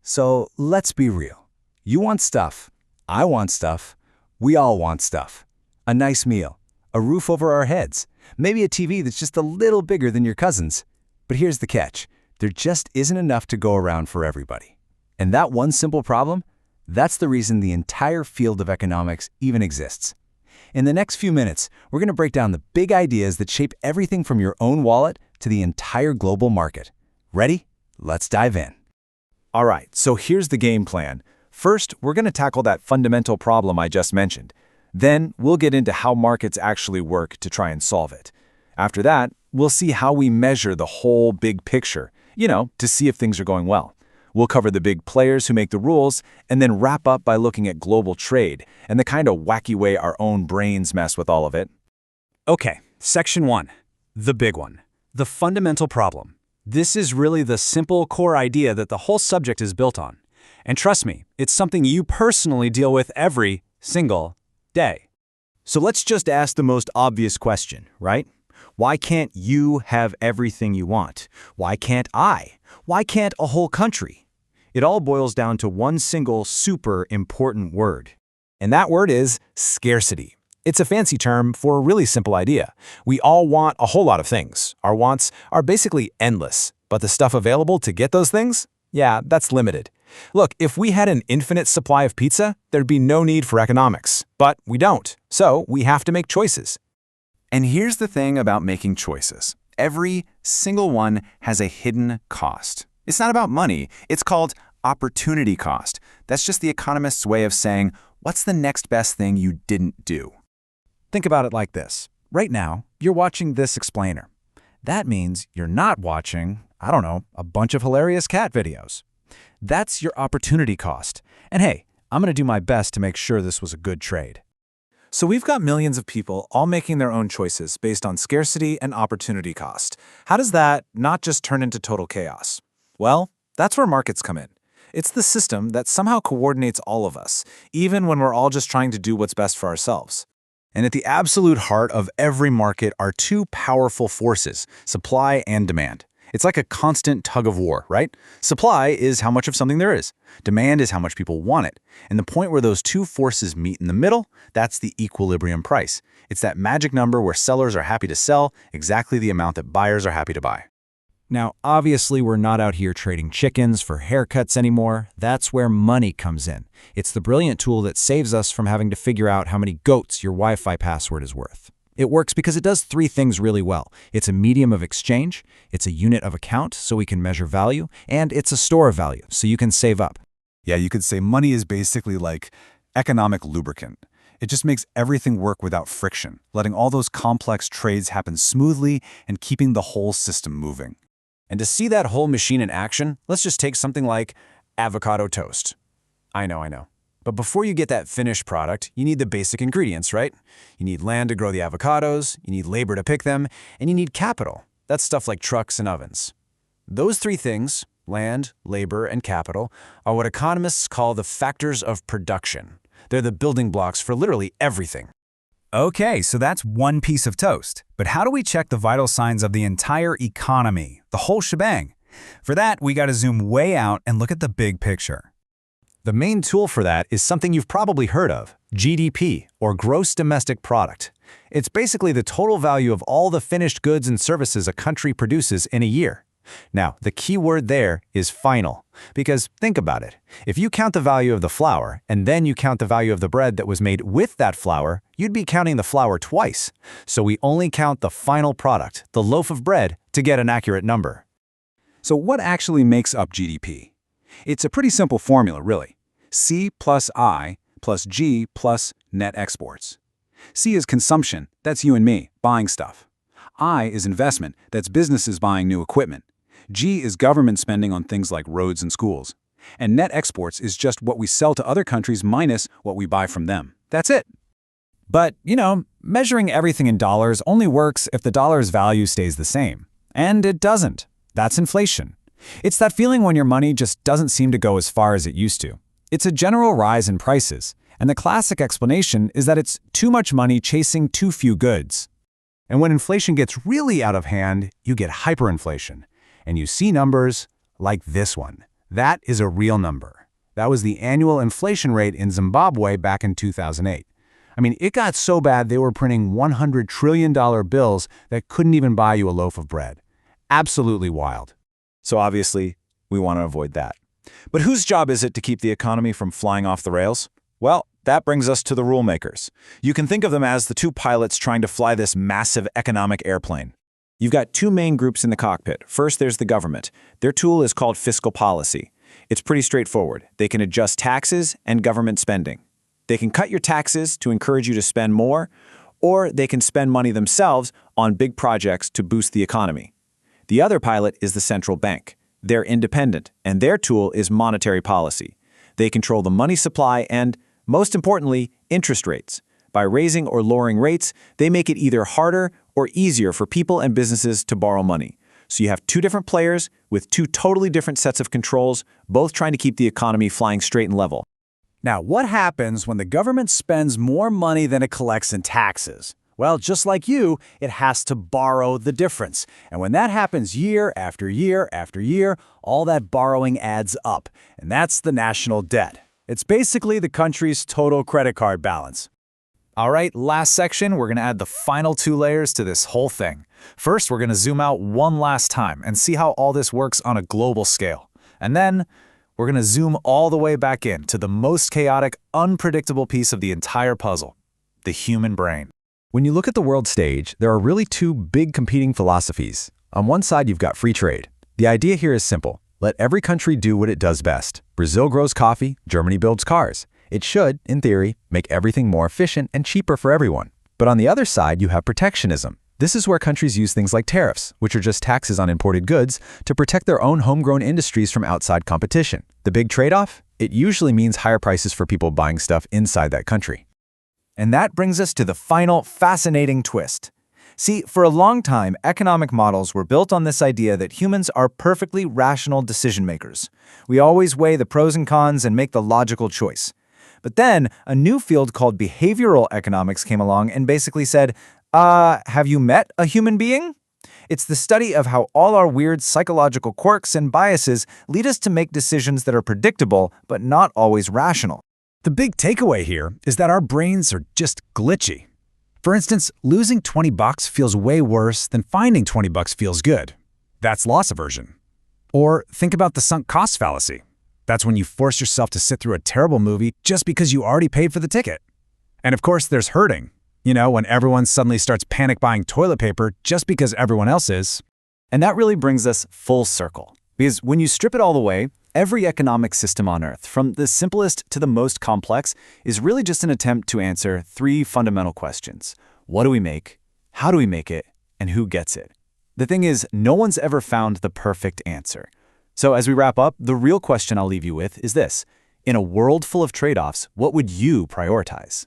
So let's be real. You want stuff. I want stuff. We all want stuff. A nice meal, a roof over our heads, maybe a TV that's just a little bigger than your cousin's. But here's the catch. There just isn't enough to go around for everybody. And that one simple problem, that's the reason the entire field of economics even exists. In the next few minutes, we're going to break down the big ideas that shape everything from your own wallet to the entire global market. Ready? Let's dive in. All right, so here's the game plan. First, we're going to tackle that fundamental problem I just mentioned. Then, we'll get into how markets actually work to try and solve it. After that, we'll see how we measure the whole big picture, to see if things are going well. We'll cover the big players who make the rules, and then wrap up by looking at global trade and the kind of wacky way our own brains mess with all of it. Okay, Section 1. The big one. The fundamental problem. This is really the simple core idea that the whole subject is built on. And trust me, it's something you personally deal with every single day. So let's just ask the most obvious question, right? Why can't you have everything you want? Why can't I? Why can't a whole country? It all boils down to one single super important word. And that word is scarcity. It's a fancy term for a really simple idea. We all want a whole lot of things. Our wants are basically endless, but the stuff available to get those things? Yeah, that's limited. Look, if we had an infinite supply of pizza, there'd be no need for economics. But we don't, so we have to make choices. And here's the thing about making choices. Every single one has a hidden cost. It's not about money. It's called opportunity cost. That's just the economist's way of saying, what's the next best thing you didn't do? Think about it like this. Right now, you're watching this explainer. That means you're not watching, a bunch of hilarious cat videos. That's your opportunity cost. And hey, I'm going to do my best to make sure this was a good trade. So we've got millions of people all making their own choices based on scarcity and opportunity cost. How does that not just turn into total chaos? Well, that's where markets come in. It's the system that somehow coordinates all of us, even when we're all just trying to do what's best for ourselves. And at the absolute heart of every market are two powerful forces, supply and demand. It's like a constant tug of war, right? Supply is how much of something there is. Demand is how much people want it. And the point where those two forces meet in the middle, that's the equilibrium price. It's that magic number where sellers are happy to sell exactly the amount that buyers are happy to buy. Now, obviously, we're not out here trading chickens for haircuts anymore. That's where money comes in. It's the brilliant tool that saves us from having to figure out how many goats your Wi-Fi password is worth. It works because it does three things really well. It's a medium of exchange, it's a unit of account so we can measure value, and it's a store of value so you can save up. Yeah, you could say money is basically like economic lubricant. It just makes everything work without friction, letting all those complex trades happen smoothly and keeping the whole system moving. And to see that whole machine in action, let's just take something like avocado toast. I know. But before you get that finished product, you need the basic ingredients, right? You need land to grow the avocados, you need labor to pick them, and you need capital. That's stuff like trucks and ovens. Those three things, land, labor, and capital, are what economists call the factors of production. They're the building blocks for literally everything. Okay, so that's one piece of toast. But how do we check the vital signs of the entire economy, the whole shebang? For that, we got to zoom way out and look at the big picture. The main tool for that is something you've probably heard of, GDP, or Gross Domestic Product. It's basically the total value of all the finished goods and services a country produces in a year. Now, the key word there is final, because think about it. If you count the value of the flour, and then you count the value of the bread that was made with that flour, you'd be counting the flour twice. So we only count the final product, the loaf of bread, to get an accurate number. So what actually makes up GDP? It's a pretty simple formula, really. C plus I plus G plus net exports. C is consumption, that's you and me, buying stuff. I is investment, that's businesses buying new equipment. G is government spending on things like roads and schools. And net exports is just what we sell to other countries minus what we buy from them. That's it. But, measuring everything in dollars only works if the dollar's value stays the same. And it doesn't. That's inflation. It's that feeling when your money just doesn't seem to go as far as it used to. It's a general rise in prices, and the classic explanation is that it's too much money chasing too few goods. And when inflation gets really out of hand, you get hyperinflation, and you see numbers like this one. That is a real number. That was the annual inflation rate in Zimbabwe back in 2008. I mean, it got so bad they were printing $100 trillion bills that couldn't even buy you a loaf of bread. Absolutely wild. So obviously, we want to avoid that. But whose job is it to keep the economy from flying off the rails? Well, that brings us to the rule makers. You can think of them as the two pilots trying to fly this massive economic airplane. You've got two main groups in the cockpit. First, there's the government. Their tool is called fiscal policy. It's pretty straightforward. They can adjust taxes and government spending. They can cut your taxes to encourage you to spend more, or they can spend money themselves on big projects to boost the economy. The other pilot is the central bank. They're independent, and their tool is monetary policy. They control the money supply and, most importantly, interest rates. By raising or lowering rates, they make it either harder or easier for people and businesses to borrow money. So you have two different players with two totally different sets of controls, both trying to keep the economy flying straight and level. Now, what happens when the government spends more money than it collects in taxes? Well, just like you, it has to borrow the difference. And when that happens year after year after year, all that borrowing adds up. And that's the national debt. It's basically the country's total credit card balance. All right, last section, we're going to add the final two layers to this whole thing. First, we're going to zoom out one last time and see how all this works on a global scale. And then, we're going to zoom all the way back in to the most chaotic, unpredictable piece of the entire puzzle, the human brain. When you look at the world stage, there are really two big competing philosophies. On one side, you've got free trade. The idea here is simple. Let every country do what it does best. Brazil grows coffee, Germany builds cars. It should, in theory, make everything more efficient and cheaper for everyone. But on the other side, you have protectionism. This is where countries use things like tariffs, which are just taxes on imported goods, to protect their own homegrown industries from outside competition. The big trade-off? It usually means higher prices for people buying stuff inside that country. And that brings us to the final fascinating twist. See, for a long time, economic models were built on this idea that humans are perfectly rational decision makers. We always weigh the pros and cons and make the logical choice. But then, a new field called behavioral economics came along and basically said, have you met a human being? It's the study of how all our weird psychological quirks and biases lead us to make decisions that are predictable but not always rational. The big takeaway here is that our brains are just glitchy. For instance, losing $20 feels way worse than finding $20 feels good. That's loss aversion. Or think about the sunk cost fallacy. That's when you force yourself to sit through a terrible movie just because you already paid for the ticket. And of course, there's hurting. You know, when everyone suddenly starts panic buying toilet paper just because everyone else is. And that really brings us full circle. Because when you strip it all away, every economic system on Earth, from the simplest to the most complex, is really just an attempt to answer three fundamental questions. What do we make? How do we make it? And who gets it? The thing is, no one's ever found the perfect answer. So as we wrap up, the real question I'll leave you with is this. In a world full of trade-offs, what would you prioritize?